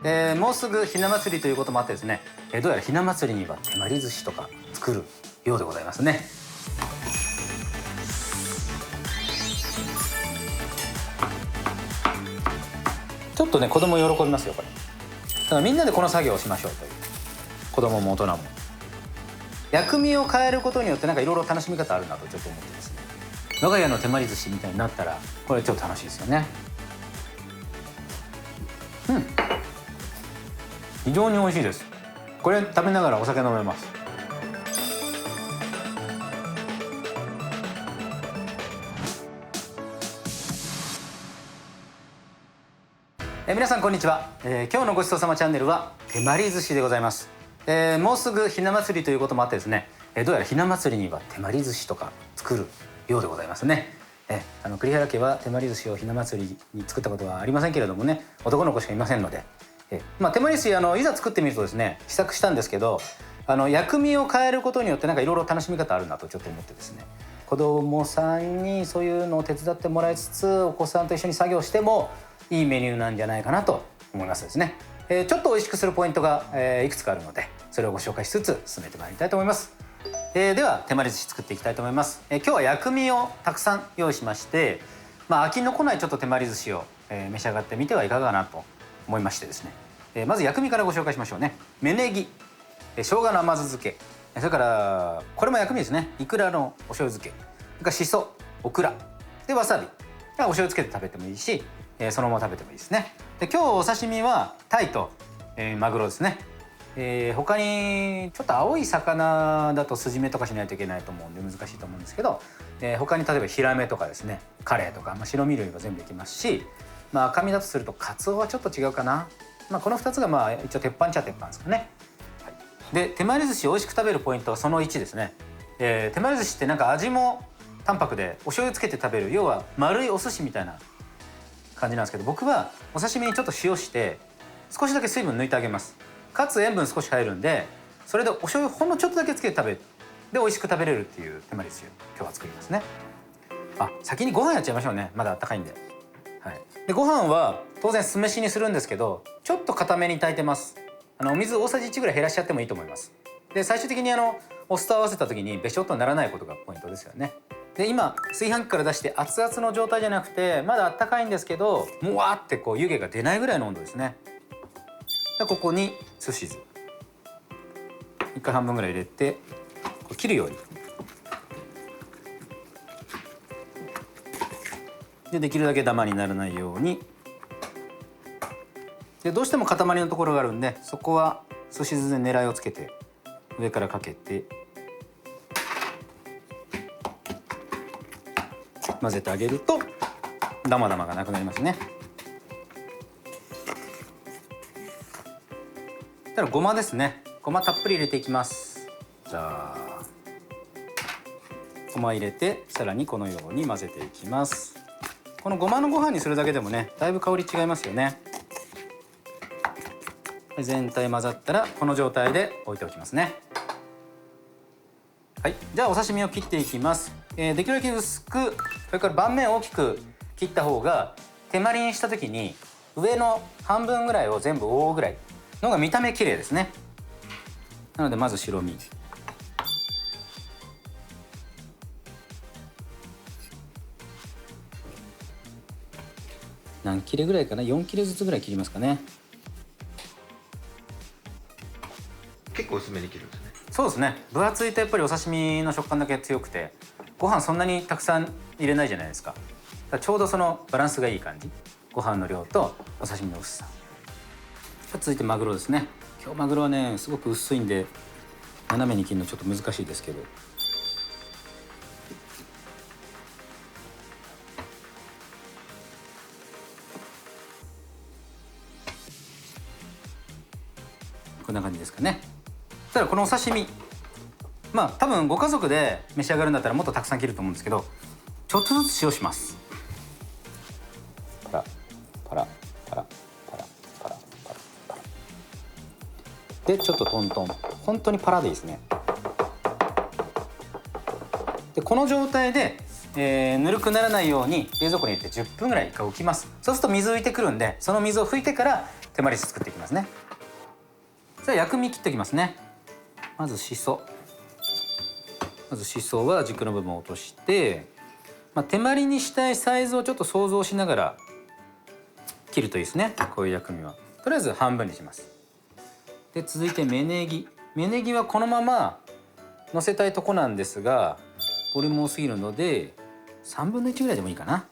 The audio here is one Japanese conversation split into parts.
もうすぐひな祭りということもあってですね、どうやらひな祭りには手まり寿司とか作るようでございますね。ちょっとね子供喜びますよこれ。だからみんなでこの作業をしましょうという、子供も大人も薬味を変えることによってなんかいろいろ楽しみ方あるなとちょっと思ってですね、我が家の手まり寿司みたいになったらこれちょっと楽しいですよね。非常に美味しいです。これ食べながらお酒飲めます。皆さんこんにちは。今日のごちそうさまチャンネルは手まり寿司でございます。もうすぐひな祭りということもあってですね、どうやらひな祭りには手まり寿司とか作るようでございますね。栗原家は手まり寿司をひな祭りに作ったことはありませんけれどもね、男の子しかいませんので、手まり寿司いざ作ってみるとですね、試作したんですけど、薬味を変えることによってなんかいろいろ楽しみ方あるなとちょっと思ってですね、子供さんにそういうのを手伝ってもらいつつ、お子さんと一緒に作業してもいいメニューなんじゃないかなと思いますですね。ちょっと美味しくするポイントが、いくつかあるので、それをご紹介しつつ進めてまいりたいと思います。では手まり寿司作っていきたいと思います。今日は薬味をたくさん用意しまして、飽きのこないちょっと手まり寿司を、召し上がってみてはいかがかなと思いましてですね、まず薬味からご紹介しましょうね。芽ネギ、生姜の甘酢漬け、それからこれも薬味ですね。いくらのお醤油漬け、それからしそ、オクラでわさび、お醤油つけて食べてもいいし、そのまま食べてもいいですね。で今日お刺身はタイと、マグロですね。他にちょっと青い魚だとスジメとかしないといけないと思うんで難しいと思うんですけど、他に例えばヒラメとかですね、カレイとか、白身類は全部いきますし、赤身だとするとカツオはちょっと違うかな。この2つが一応鉄板っちゃ鉄板ですかね。で手まり寿司を美味しく食べるポイントはその1ですね。手まり寿司ってなんか味も淡白でお醤油つけて食べる、要は丸いお寿司みたいな感じなんですけど、僕はお刺身にちょっと塩して少しだけ水分抜いてあげます。かつ塩分少し入るんで、それでお醤油ほんのちょっとだけつけて食べる、で美味しく食べれるっていう手まり寿司を今日は作りますね。先にご飯やっちゃいましょうね、まだあったかいんで。でご飯は当然酢飯にするんですけど、ちょっと固めに炊いてます。お水大さじ1ぐらい減らしちゃってもいいと思います。で最終的にお酢と合わせた時にべしょっとならないことがポイントですよね。で今炊飯器から出して熱々の状態じゃなくてまだあったかいんですけど、もわーってこう湯気が出ないぐらいの温度ですね。でここにすし酢1回半分ぐらい入れてこう切るようにで、できるだけダマにならないように。でどうしても塊のところがあるんで、そこはすし酢で狙いをつけて上からかけて混ぜてあげるとダマダマがなくなりますね。そしたらごまですね。ごまたっぷり入れていきます。じゃあごま入れてさらにこのように混ぜていきます。このごまのご飯にするだけでもね、だいぶ香り違いますよね。全体混ざったらこの状態で置いておきますね。じゃあお刺身を切っていきます。できるだけ薄く、それから盤面大きく切った方が手まりにした時に上の半分ぐらいを全部覆うぐらいのが見た目綺麗ですね。なのでまず白身、何切れぐらいかな、4切れずつぐらい切りますかね。結構薄めに切るんですね。そうですね。分厚いとやっぱりお刺身の食感だけ強くて、ご飯そんなにたくさん入れないじゃないですか。だからちょうどそのバランスがいい感じ、ご飯の量とお刺身の薄さ。続いてマグロですね。今日マグロはねすごく薄いんで斜めに切るのちょっと難しいですけど、こんな感じですかね。ただこのお刺身、多分ご家族で召し上がるんだったらもっとたくさん切ると思うんですけど、ちょっとずつ塩します。パラパラパラパラパラパラパラでちょっとトントン、本当にパラでいいですね。でこの状態で、ぬるくならないように冷蔵庫に入れて10分ぐらい一回置きます。そうすると水浮いてくるんで、その水を拭いてから手まり寿司作っていきます。ですね。じゃあ薬味切っておきますね。まずしそは軸の部分を落として、手まりにしたいサイズをちょっと想像しながら切るといいですね。こういう薬味はとりあえず半分にします。で続いて芽ネギはこのままのせたいとこなんですが、ボリューム多すぎるので3分の1ぐらいでもいいかな。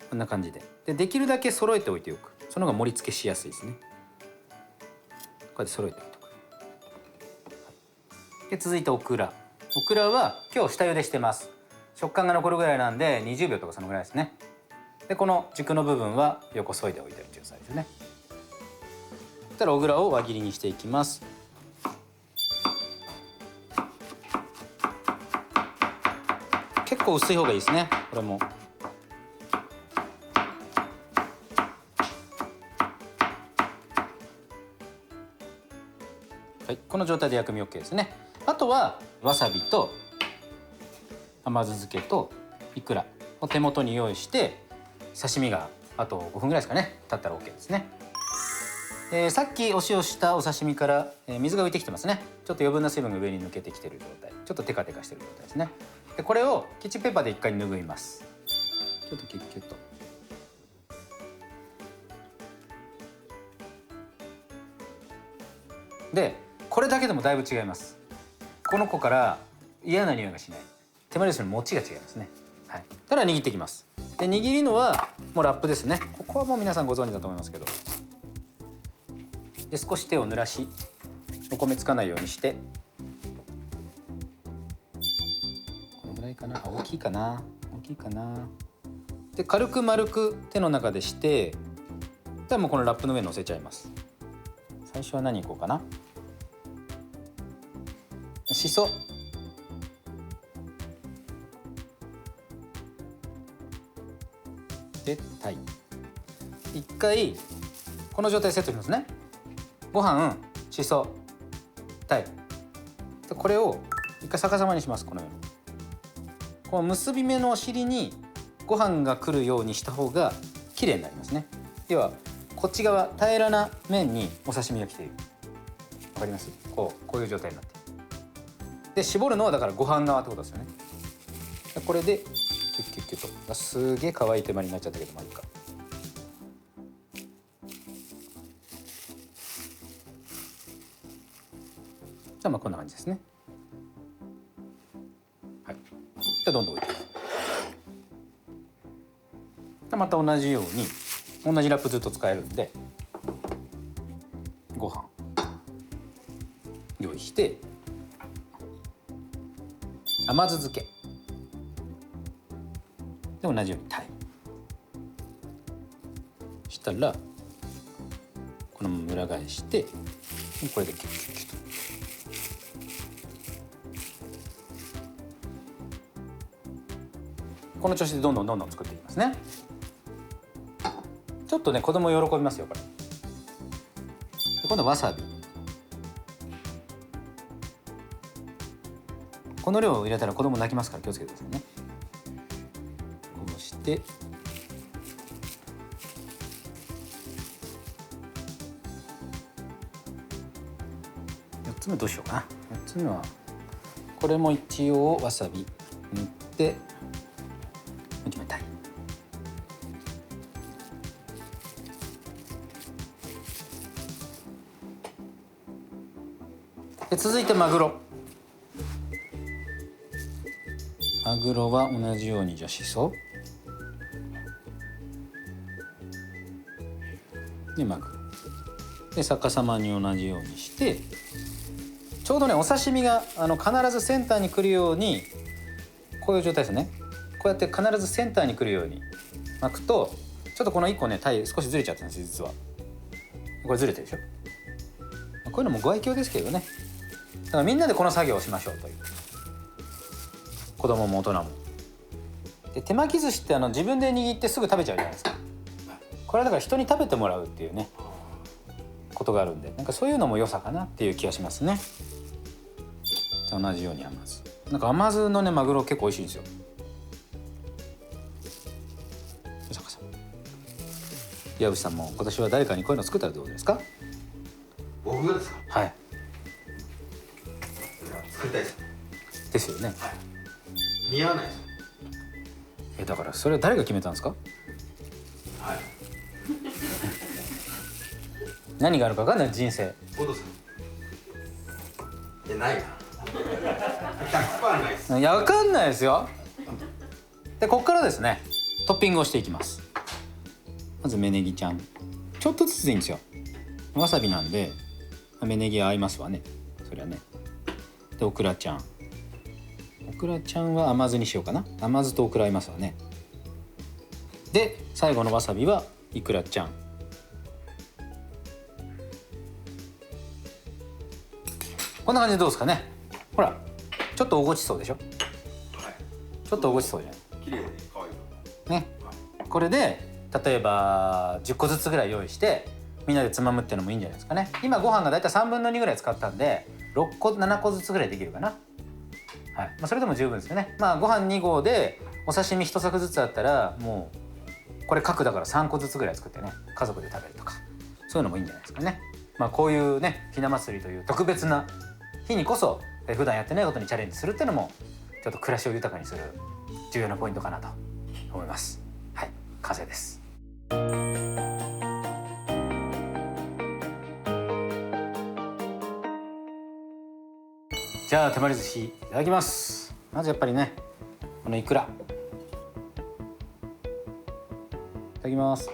こんな感じでできるだけ揃えておいておく。その方が盛り付けしやすいですね。こうやって揃えておいておく。で続いてオクラは今日下茹でしてます。食感が残るぐらいなんで20秒とかそのぐらいですね。でこの軸の部分は横添えておいてる状態ですね。そしたらオクラを輪切りにしていきます。結構薄い方がいいですね。これもはい、この状態で薬味 OK ですね。あとはわさびと甘酢漬けといくらを手元に用意して、刺身があと5分ぐらいですかね経ったら OK ですね。さっきお塩したお刺身から、水が浮いてきてますね。ちょっと余分な水分が上に抜けてきている状態、ちょっとテカテカしている状態ですね。でこれをキッチンペーパーで一回拭います。ちょっとキュッキュッと。でこれだけでもだいぶ違います。この子から嫌な匂いがしない。手まり寿司の持ちが違いますね。はい。ただ握っていきます。で握るのはもうラップですね。ここはもう皆さんご存知だと思いますけど。で少し手を濡らし、お米つかないようにして。このぐらいかな。大きいかな。で軽く丸く手の中でして、じゃあもうこのラップの上に乗せちゃいます。最初は何いこうかな。しそ。で鯛。一回この状態でセットしますね。ご飯、しそ、鯛。でこれを一回逆さまにします。このようにこの結び目のお尻にご飯が来るようにした方が綺麗になりますね。要はこっち側平らな面にお刺身が来ている。わかります？こういう状態になっている。で絞るのはだからご飯側ってことですよね。これでキュッキュッキュッと。すげえ乾いてまりになっちゃったけど、まあいいか。じゃあまあこんな感じですね。はい。じゃあどんどん置いていく。また同じように同じラップずっと使えるんで、ご飯用意して、甘酢漬けで同じように鯛したら、このまま裏返して、これでキュッキュッキュッと。この調子でどんどん作っていきますね。ちょっとね子供喜びますよこれ。で今度わさび。この量を入れたら子供泣きますから気をつけてくださいね。こうして4つ目どうしようかな。4つ目はこれも一応わさび塗って、決めたい。で続いてマグロは同じように、じゃあしそでマグロで逆さまに同じようにして、ちょうどねお刺身が必ずセンターに来るように、こういう状態ですね。こうやって必ずセンターに来るように巻くと、ちょっとこの1個ね鯛少しずれちゃってるんです実は。これずれてるでしょ。こういうのもご愛嬌ですけどね。だからみんなでこの作業をしましょうという。子供も大人も。で手巻き寿司って自分で握ってすぐ食べちゃうじゃないですか。これはだから人に食べてもらうっていうねことがあるんで、なんかそういうのも良さかなっていう気がしますね。じゃあ同じように甘酢。なんか甘酢のねマグロ結構美味しいんですよ。岩渕さんも今年は誰かにこういうの作ったらどうですか？僕がですか？はい。作りたいです。ですよね。似合わないです。だからそれは誰が決めたんですか？はい。何があるか分かんない人生。どうですか？ないな。100%ないです。いや分かんないですよ。でここからですね、トッピングをしていきます。まず芽ネギちゃん、ちょっとずつでいいんですよ。わさびなんで芽ネギは合いますわね、それはね。でオクラちゃん、オクラちゃんは甘酢にしようかな。甘酢とオクラ合いますわね。で最後のわさびはイクラちゃん。こんな感じでどうですかね。ほらちょっと大ごちそうでしょ。はい。ちょっと大ごちそうじゃ綺麗で可愛い。んね。これで例えば10個ずつぐらい用意してみんなでつまむっていうのもいいんじゃないですかね。今ご飯がだいたい3分の2ぐらい使ったんで6個7個ずつぐらいできるかな。はい、それでも十分ですよね。ご飯2合でお刺身1柵ずつあったらもうこれ角だから3個ずつぐらい作ってね、家族で食べるとかそういうのもいいんじゃないですかね。こういうねひな祭りという特別な日にこそ普段やってないことにチャレンジするっていうのもちょっと暮らしを豊かにする重要なポイントかなと思います。はい、完成です。じゃあ手まり寿司いただきます。まずやっぱりねこのイクラいただきます。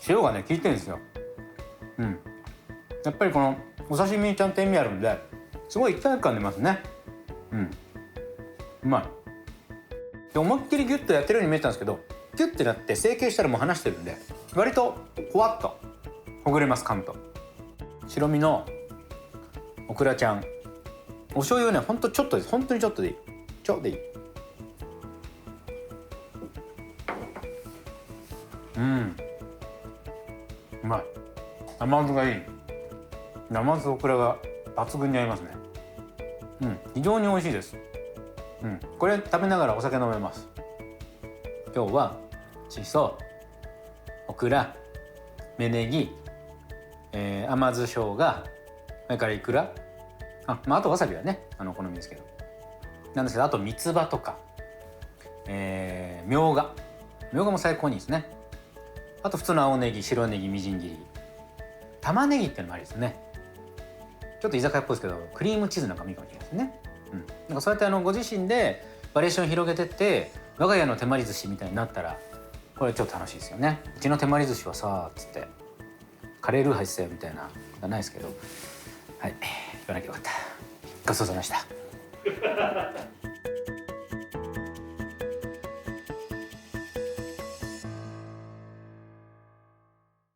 塩がね効いてるんですよ。やっぱりこのお刺身にちゃんと塩味あるんですごい一体感出ますね。うまい。で思いっきりギュッとやってるように見えたんですけど、ギュッてなって成形したらもう離してるんで割とほわっとほぐれます、噛むと。白身のオクラちゃん、お醤油はねほんとちょっとです。本当にちょっとでいい。ちょっとでいい。うまい。甘酢がいい。甘酢オクラが抜群に合いますね。非常に美味しいです。これ食べながらお酒飲めます。今日はしそ、オクラ、芽ネギ、甘酢生姜、それからイクラ、あとわさびはねお好みですけどなんですけど、あと三つ葉とか、みょうがも最高にいいですね。あと普通の青ネギ、白ネギみじん切り、玉ねぎっていうのもありですね。ちょっと居酒屋っぽいですけどクリームチーズなんかもいいかもしれないですね。なんかそうやってご自身でバリエーション広げてって我が家の手まり寿司みたいになったらこれちょっと楽しいですよね。うちの手まり寿司はさつってカレールー入ってたよみたいなことはないですけど、はい、言わなきゃよかった。ごちそうさまでした。